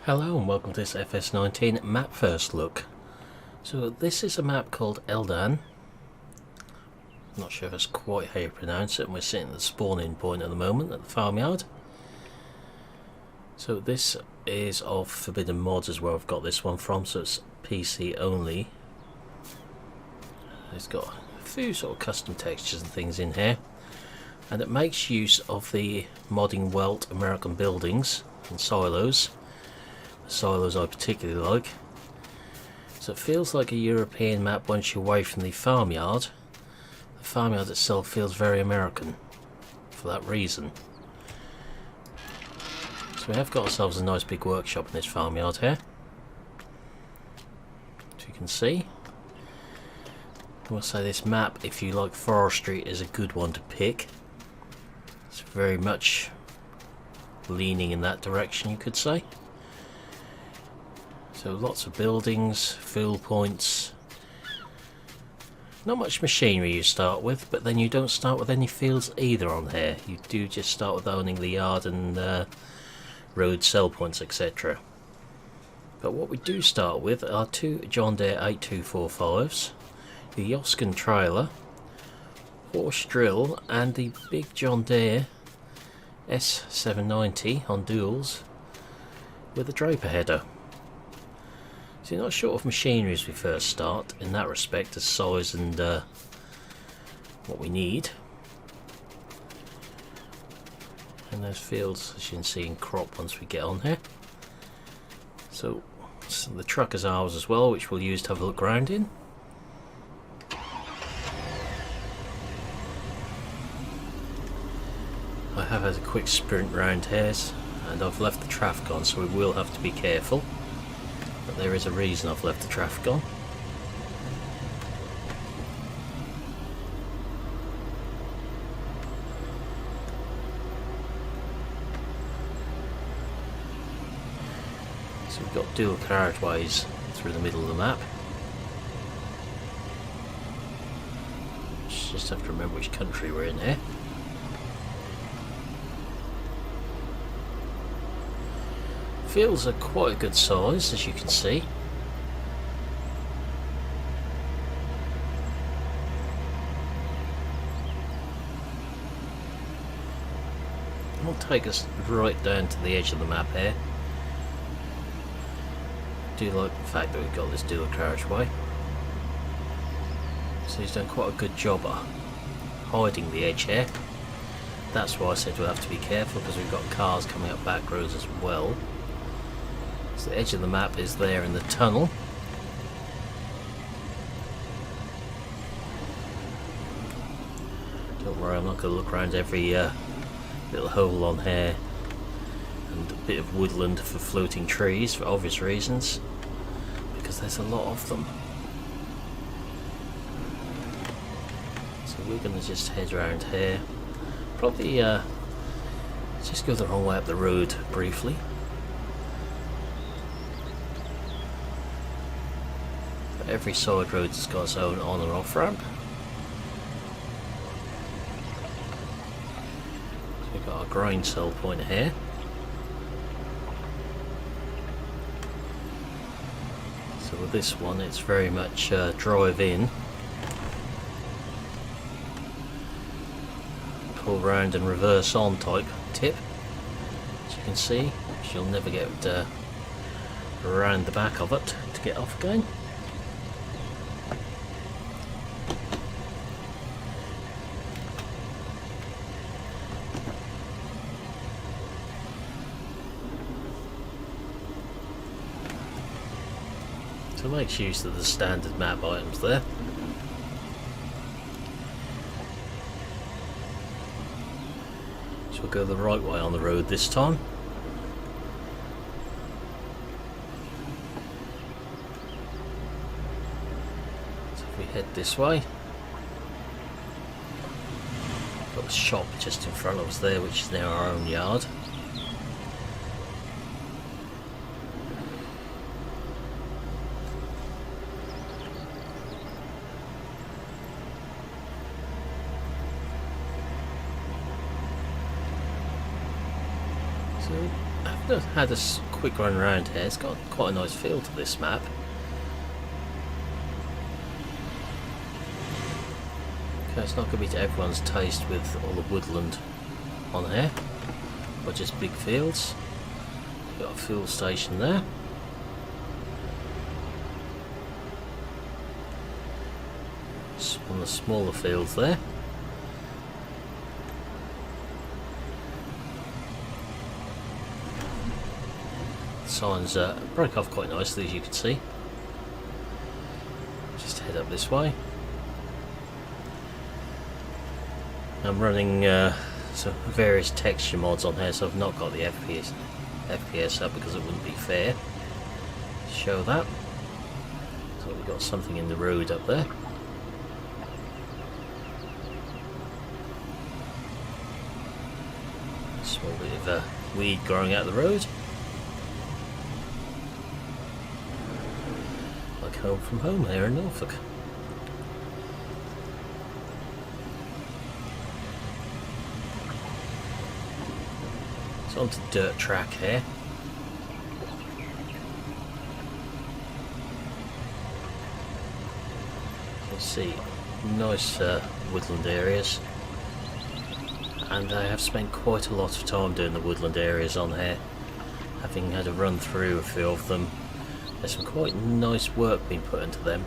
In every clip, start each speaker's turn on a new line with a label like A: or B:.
A: Hello and welcome to this FS19 map first look. So this is a map called Eldan. Not sure if that's quite how you pronounce it, and we're sitting at the spawning point at the moment at the farmyard. So this is of Forbidden Mods as well. I've got this one from, so it's PC only. It's got a few sort of custom textures and things in here, and it makes use of the modding welt American buildings and silos. Silos I particularly like. So it feels like a European map once you're away from the farmyard. The farmyard itself feels very American for that reason. So we have got ourselves a nice big workshop in this farmyard here, as you can see. I will say this map, if you like forestry, is a good one to pick. It's very much leaning in that direction, you could say. So lots of buildings, fuel points. Not much machinery you start with, but then you don't start with any fields either on here. You do just start with owning the yard and road sell points, etc. But what we do start with are two John Deere 8245s, the Yoskin trailer, horse drill, and the big John Deere S790 on duals with a draper header. So you're not short of machinery as we first start in that respect, as size and what we need. And those fields, as you can see, in crop once we get on here. So the truck is ours as well, which we'll use to have a look around in. I have had a quick sprint round here, and I've left the traffic on, so we will have to be careful. But there is a reason I've left the traffic on. So we've got dual carriageways through the middle of the map. Just have to remember which country we're in here. Fields are quite a good size, as you can see. We'll take us right down to the edge of the map here. I do like the fact that we've got this dual carriageway. So he's done quite a good job at hiding the edge here. That's why I said we'll have to be careful, because we've got cars coming up back roads as well. So the edge of the map is there in the tunnel. Don't worry, I'm not going to look around every little hole on here, and a bit of woodland for floating trees for obvious reasons, because there's a lot of them. So we're going to just head around here. Probably just go the wrong way up the road briefly. Every side road has got its own on and off ramp. So we've got our grind sell point here. So with this one, it's very much drive in, pull round and reverse on type tip. As you can see, you'll never get around the back of it to get off again. So it makes use of the standard map items there. So we'll go the right way on the road this time. So if we head this way, got the shop just in front of us there, which is now our own yard. So I've not had a quick run around here. It's got quite a nice feel to this map. Okay, it's not going to be to everyone's taste with all the woodland on here, but just big fields. Got a fuel station there. On the smaller fields there. Signs broke off quite nicely, as you can see. Just head up this way. I'm running some various texture mods on here, so I've not got the FPS up because it wouldn't be fair to show that. So we've got something in the road up there. Small bit of weed growing out of the road. Like home from home here in Norfolk. It's onto dirt track here. You can see nice woodland areas. And I have spent quite a lot of time doing the woodland areas on here, having had a run through a few of them. There's some quite nice work being put into them.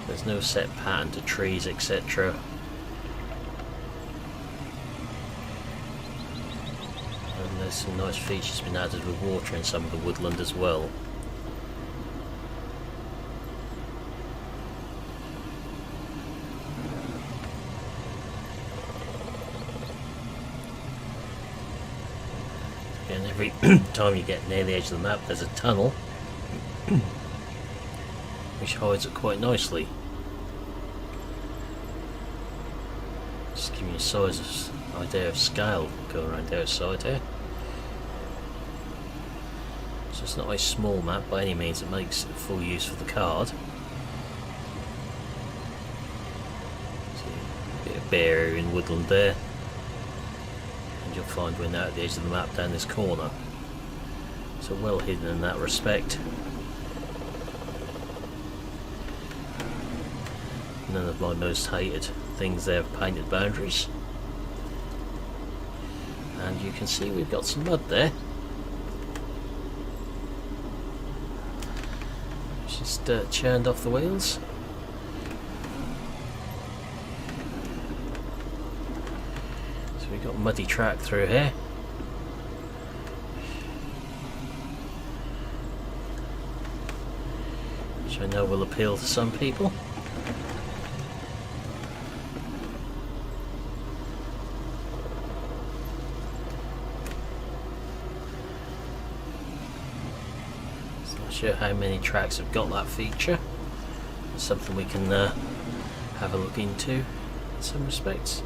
A: There's no set pattern to trees, etc. And there's some nice features been added with water in some of the woodland as well. And every time you get near the edge of the map, there's a tunnel which hides it quite nicely. Just giving you an idea of scale going around the outside here. So it's not a small map by any means. It makes full use of the card. See a bit of bare area in woodland there. You'll find we're now at the edge of the map down this corner, so well hidden in that respect. None of my most hated things there have painted boundaries, and you can see we've got some mud there. It's just churned off the wheels. We've got muddy track through here. Which I know will appeal to some people. So I'm not sure how many tracks have got that feature. It's something we can have a look into in some respects.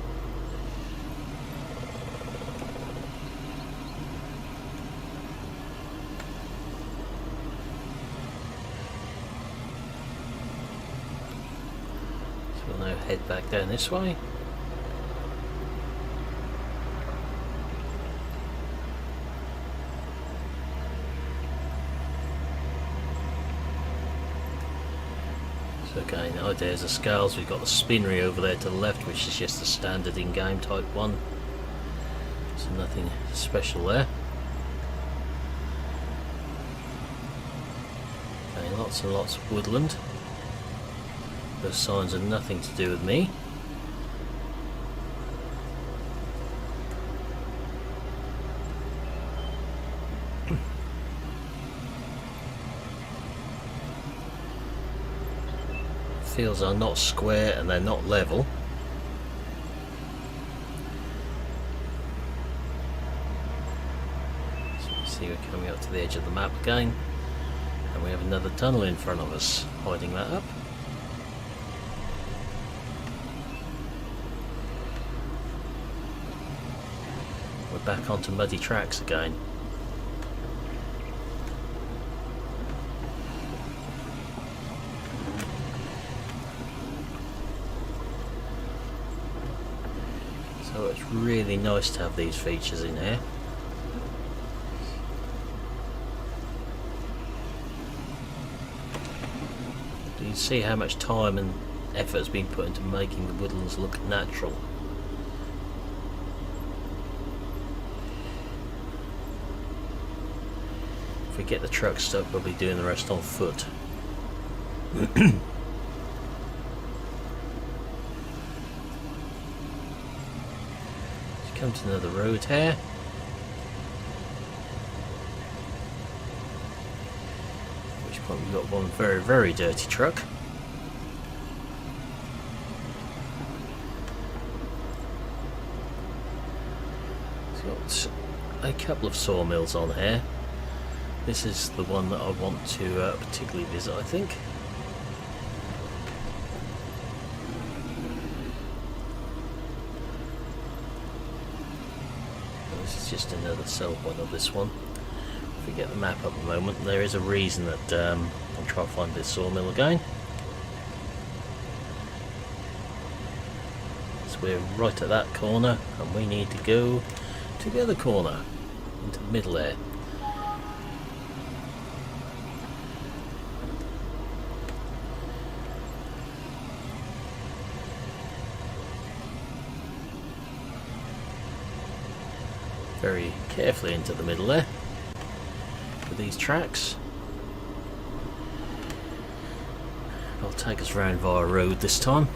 A: We'll now head back down this way. So again, the idea is the scales. We've got the spinnery over there to the left, which is just a standard in-game type one. So nothing special there. Okay, lots and lots of woodland. Those signs are nothing to do with me. Fields are not square and they're not level. So you see we're coming up to the edge of the map again, and we have another tunnel in front of us, hiding that up. We're back onto muddy tracks again. So it's really nice to have these features in here. You can see how much time and effort has been put into making the woodlands look natural. If we get the truck stuck, we'll be doing the rest on foot. Come to another road here. At which point we've got one very, very dirty truck. It's got a couple of sawmills on here. This is the one that I want to particularly visit, I think. Just another sell point of this one. If we get the map up a moment, there is a reason that I'll try to find this sawmill again. So we're right at that corner, and we need to go to the other corner, into the middle there. Very carefully into the middle there with these tracks. I'll take us round via road this time.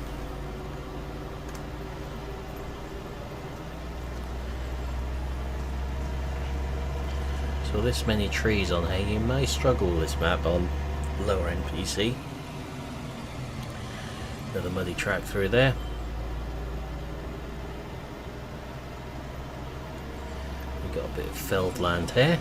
A: So this many trees on here, you may struggle with this map on lower end PC. Another muddy track through there. Got a bit of felled land here.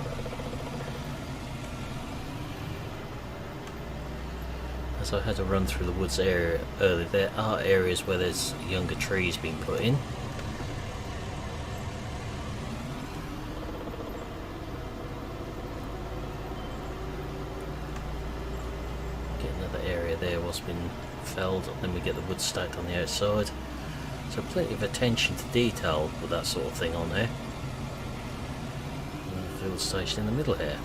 A: As I had to run through the woods area earlier, there are areas where there's younger trees being put in. Get another area there what's been felled, and then we get the wood stacked on the outside. So plenty of attention to detail with that sort of thing on there. Fuel station in the middle here.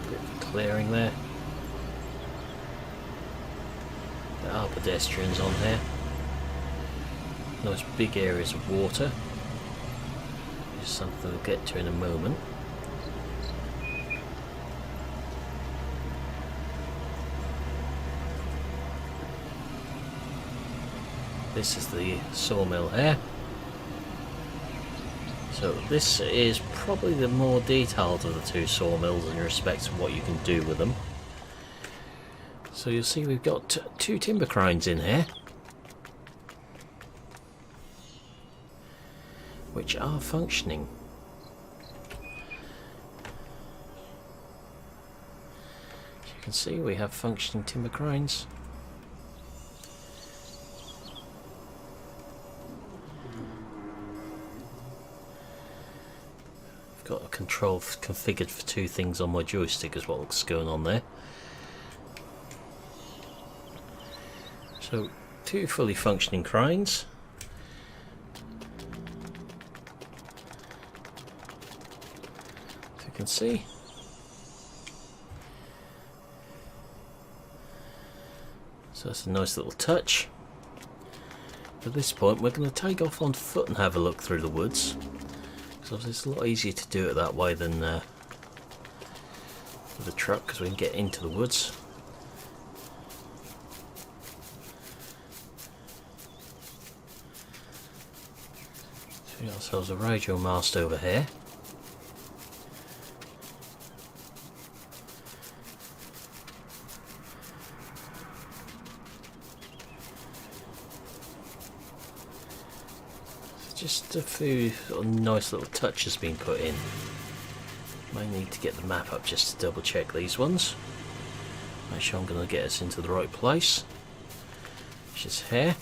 A: A bit of clearing there. There are pedestrians on here. Nice big areas of water. Which is something we'll get to in a moment. This is the sawmill here. So this is probably the more detailed of the two sawmills in respect to what you can do with them. So you'll see we've got two timber cranes in here, which are functioning. As you can see, we have functioning timber cranes. Got a control configured for two things on my joystick as what's going on there. So two fully functioning cranes. As you can see. So that's a nice little touch. At this point we're going to take off on foot and have a look through the woods. So it's a lot easier to do it that way than with the truck, because we can get into the woods. So we got ourselves a radio mast over here. Just a few sort of nice little touches being put in. May need to get the map up just to double check these ones. Make sure I'm going to get us into the right place, which is here.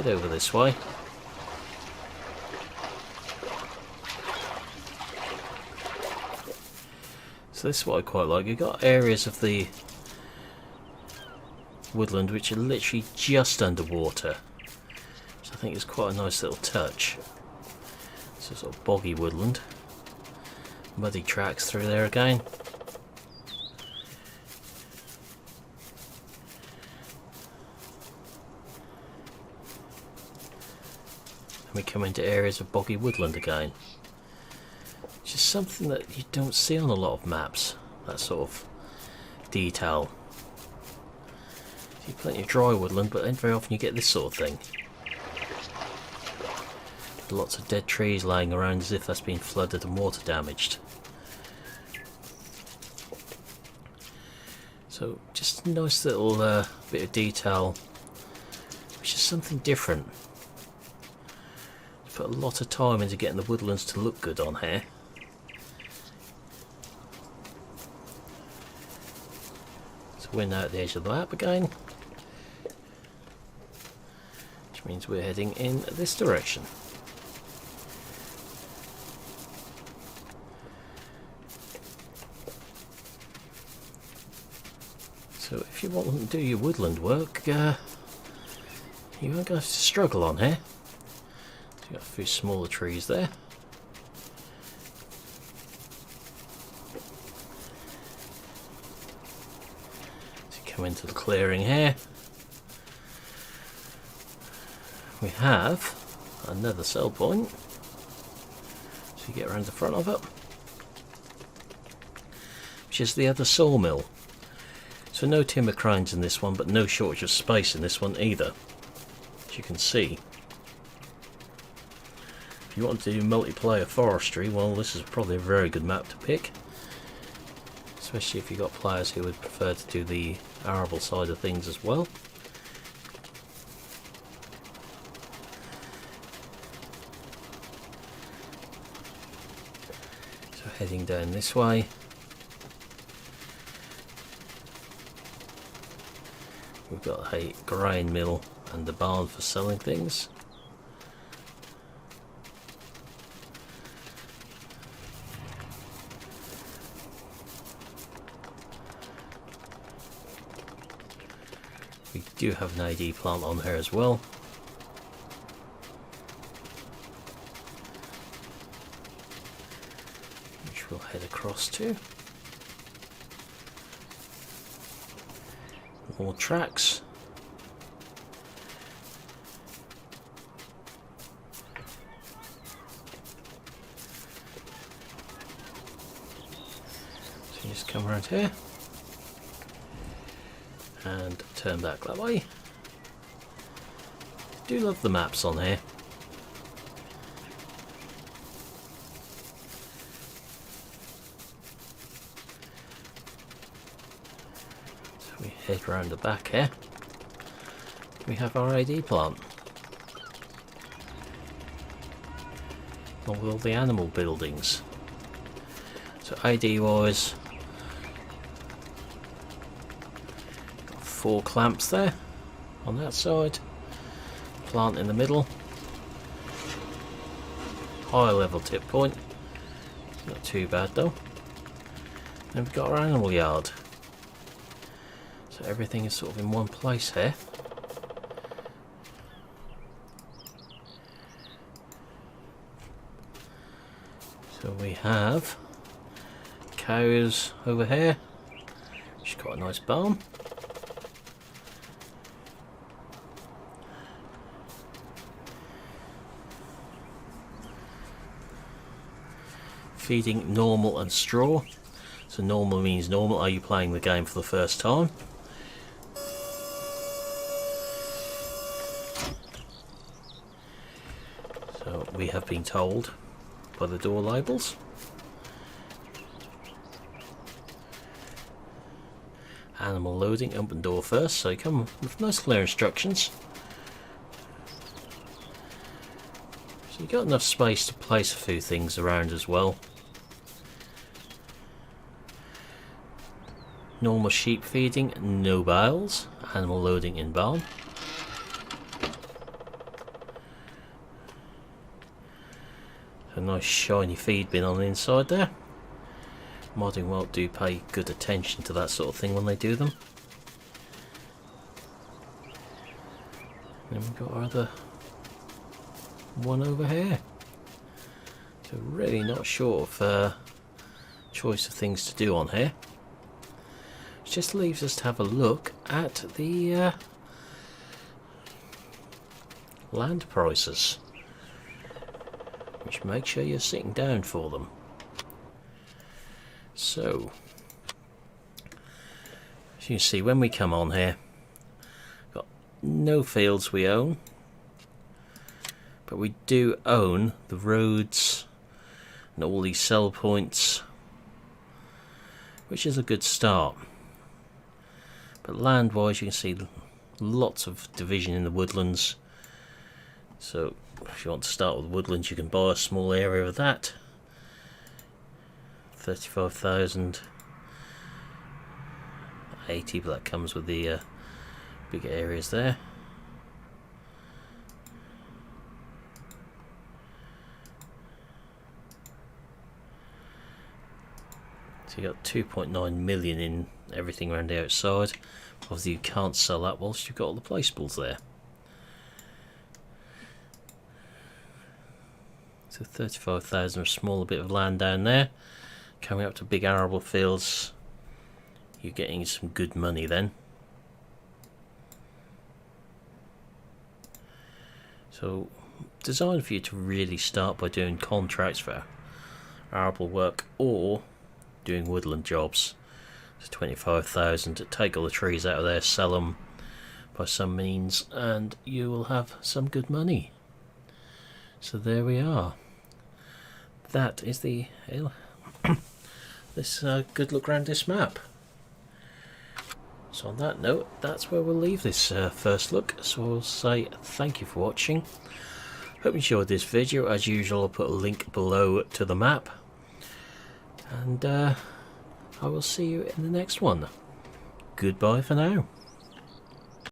A: head over this way. So this is what I quite like. You've got areas of the woodland which are literally just underwater, which I think is quite a nice little touch. So sort of boggy woodland. Muddy tracks through there again. And we come into areas of boggy woodland again, which is something that you don't see on a lot of maps, that sort of detail. You see plenty of dry woodland, but then very often you get this sort of thing. Lots of dead trees lying around as if that's been flooded and water damaged. So just a nice little bit of detail, which is something different. Put a lot of time into getting the woodlands to look good on here. So we're now at the edge of the map again, which means we're heading in this direction. So if you want to do your woodland work, you aren't going to have to struggle on here. So you've got a few smaller trees there. So you come into the clearing here. We have another sell point. So you get around the front of it, which is the other sawmill. So no timber cranes in this one, but no shortage of space in this one either, as you can see. If you want to do multiplayer forestry, well, this is probably a very good map to pick, especially if you've got players who would prefer to do the arable side of things as well. So heading down this way. We've got a grain mill and a barn for selling things. We do have an AD plant on here as well. Which we'll head across to. More tracks. So you just come around here and turn back that way. I do love the maps on here. Head round the back here. We have our AD plant. Along with all the animal buildings. So AD wise, got 4 clamps there on that side. Plant in the middle. High level tip point. Not too bad though. Then we've got our animal yard. So everything is sort of in one place here. So we have cows over here, which has got a nice barn. Feeding normal and straw. So normal means normal. Are you playing the game for the first time? So we have been told by the door labels. Animal loading, open door first, so you come with nice clear instructions. So you've got enough space to place a few things around as well. Normal sheep feeding, no bales. Animal loading in barn. A nice shiny feed bin on the inside there. Modding World do pay good attention to that sort of thing when they do them. Then we've got our other one over here. So really not sure of choice of things to do on here. It just leaves us to have a look at the land prices, which make sure you're sitting down for them. So as you can see, when we come on here, got no fields we own, but we do own the roads and all these sell points, which is a good start. But land wise, you can see lots of division in the woodlands. So if you want to start with woodlands, you can buy a small area of that. 35,000, 80, but that comes with the bigger areas there. So you got 2.9 million in everything around the outside. Obviously you can't sell that whilst you've got all the placeables there. So 35,000, a smaller bit of land down there. Coming up to big arable fields, you're getting some good money then. So designed for you to really start by doing contracts for arable work or doing woodland jobs. It's 25,000 to take all the trees out of there, sell them by some means, and you will have some good money. So there we are. That is the this good look around this map. So on that note, that's where we'll leave this first look. So I'll say thank you for watching. Hope you enjoyed this video. As usual, I'll put a link below to the map, and I will see you in the next one. Goodbye for now.